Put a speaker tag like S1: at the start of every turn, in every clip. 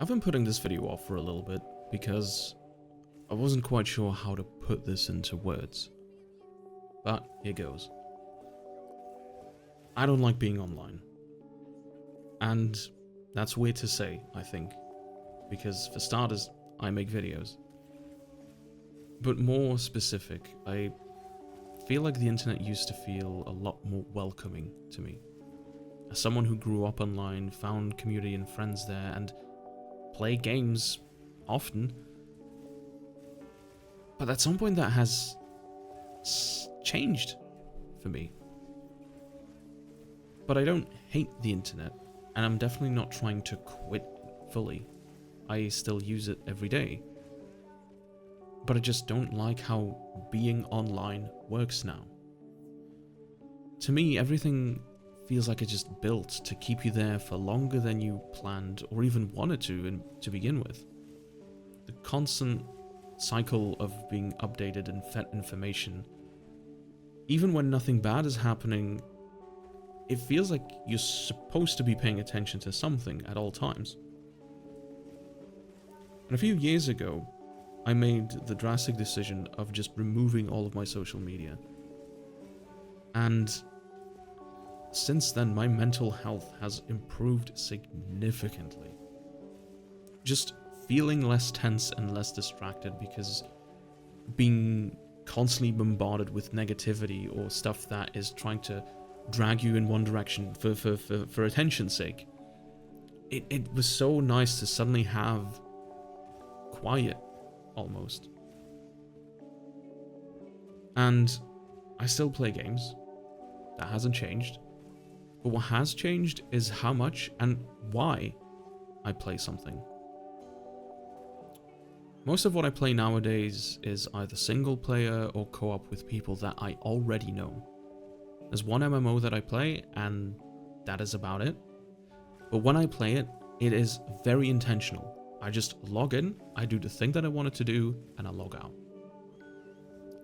S1: I've been putting this video off for a little bit because I wasn't quite sure how to put this into words. But here goes. I don't like being online. And that's weird to say, I think. Because for starters, I make videos. But more specific, I feel like the internet used to feel a lot more welcoming to me. As someone who grew up online, found community and friends there, and play games often. But at some point that has changed for me. But I don't hate the internet, and I'm definitely not trying to quit fully. I still use it every day. But I just don't like how being online works now. To me, everything feels like it's just built to keep you there for longer than you planned or even wanted to begin with. The constant cycle of being updated and fed information. Even when nothing bad is happening, it feels like you're supposed to be paying attention to something at all times. And a few years ago, I made the drastic decision of just removing all of my social media. And since then, my mental health has improved significantly. Just feeling less tense and less distracted because being constantly bombarded with negativity or stuff that is trying to drag you in one direction for attention's sake. It was so nice to suddenly have quiet, almost. And I still play games. That hasn't changed. But what has changed is how much and why I play something. Most of what I play nowadays is either single player or co-op with people that I already know. There's one MMO that I play, and that is about it. But when I play it, it is very intentional. I just log in, I do the thing that I wanted to do, and I log out.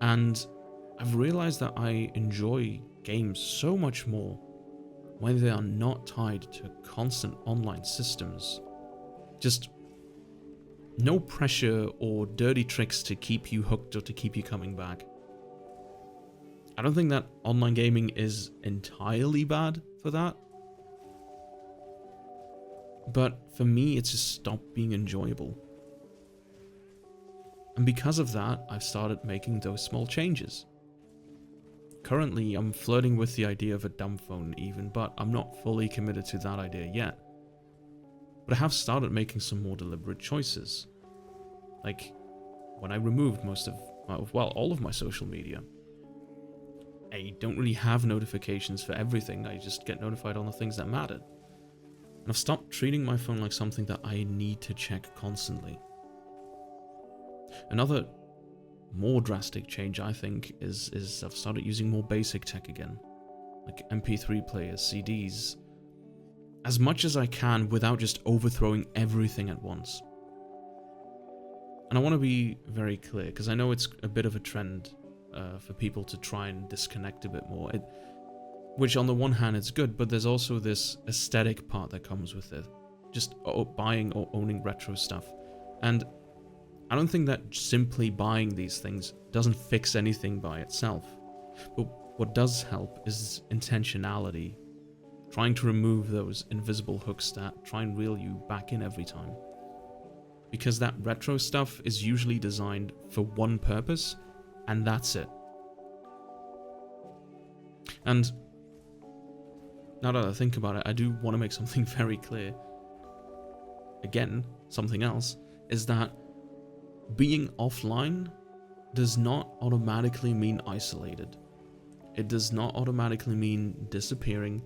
S1: And I've realized that I enjoy games so much more when they are not tied to constant online systems. Just no pressure or dirty tricks to keep you hooked or to keep you coming back. I don't think that online gaming is entirely bad for that. But for me, it's just stopped being enjoyable. And because of that, I've started making those small changes. Currently, I'm flirting with the idea of a dumb phone even, but I'm not fully committed to that idea yet. But I have started making some more deliberate choices. Like, when I removed all of my social media. I don't really have notifications for everything, I just get notified on the things that matter. And I've stopped treating my phone like something that I need to check constantly. Another more drastic change, I think, is I've started using more basic tech again. Like MP3 players, CDs. As much as I can without just overthrowing everything at once. And I want to be very clear, because I know it's a bit of a trend for people to try and disconnect a bit more. Which on the one hand is good, but there's also this aesthetic part that comes with it. Just buying or owning retro stuff. And I don't think that simply buying these things doesn't fix anything by itself. But what does help is intentionality. Trying to remove those invisible hooks that try and reel you back in every time. Because that retro stuff is usually designed for one purpose, and that's it. And now that I think about it, I do want to make something very clear. Again, something else, is that being offline does not automatically mean isolated. It does not automatically mean disappearing,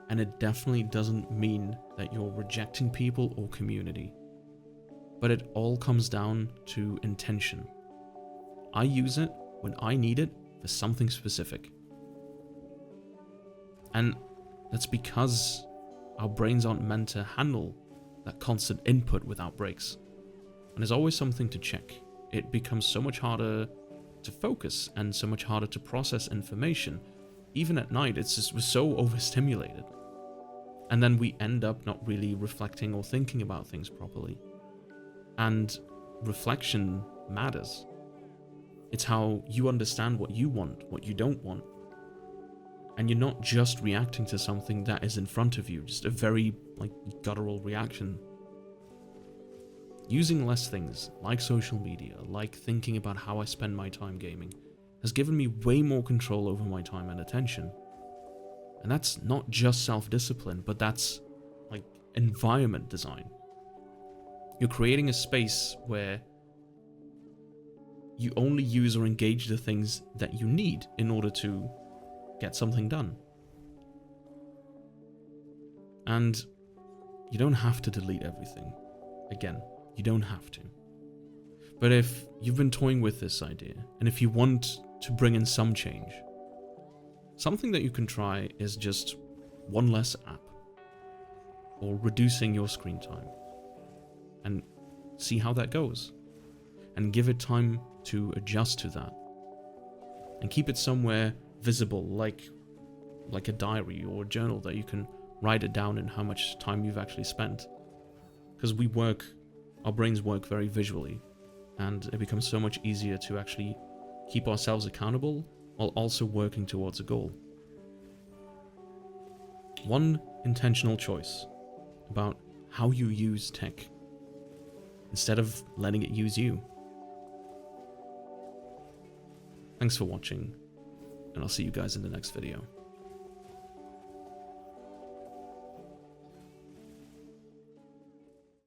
S1: and it definitely doesn't mean that you're rejecting people or community. But it all comes down to intention. I use it when I need it for something specific. And that's because our brains aren't meant to handle that constant input without breaks. And there's always something to check. It becomes so much harder to focus and so much harder to process information. Even at night, it's just, we're so overstimulated. And then we end up not really reflecting or thinking about things properly. And reflection matters. It's how you understand what you want, what you don't want. And you're not just reacting to something that is in front of you, just a very, guttural reaction. Using less things, like social media, like thinking about how I spend my time gaming, has given me way more control over my time and attention. And that's not just self-discipline, but that's, environment design. You're creating a space where you only use or engage the things that you need in order to get something done. And you don't have to delete everything. Again, you don't have to. But if you've been toying with this idea, and if you want to bring in some change, something that you can try is just one less app, or reducing your screen time, and see how that goes, and give it time to adjust to that, and keep it somewhere visible, like a diary or a journal that you can write it down in how much time you've actually spent. Because our brains work very visually, and it becomes so much easier to actually keep ourselves accountable while also working towards a goal. One intentional choice about how you use tech instead of letting it use you. Thanks for watching, and I'll see you guys in the next video.